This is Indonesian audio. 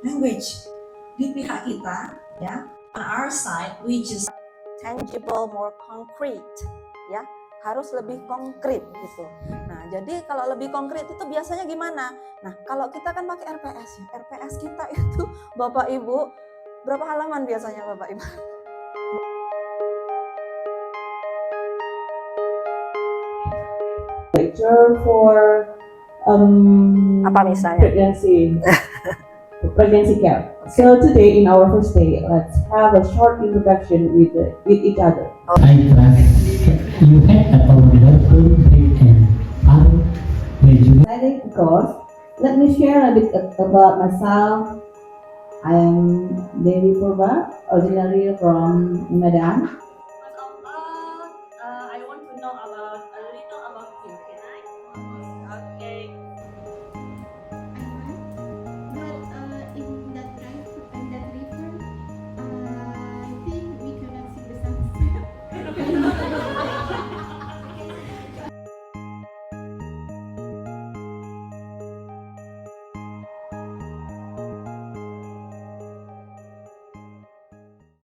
language di pihak kita, ya, on our side, which is tangible, more concrete, ya, harus lebih konkret gitu. Nah, jadi kalau lebih konkret itu biasanya gimana? Nah, kalau kita kan pakai RPS ya, RPS kita itu Bapak Ibu berapa halaman biasanya Bapak Ibu? Lecture for Apa misalnya? pregnancy care. So today in our first day, let's have a short introduction with each other. I trust you had a wonderful break and Exciting course. Let me share a bit about myself. I am Devi Purba, originally from Medan. First of all, I want to know about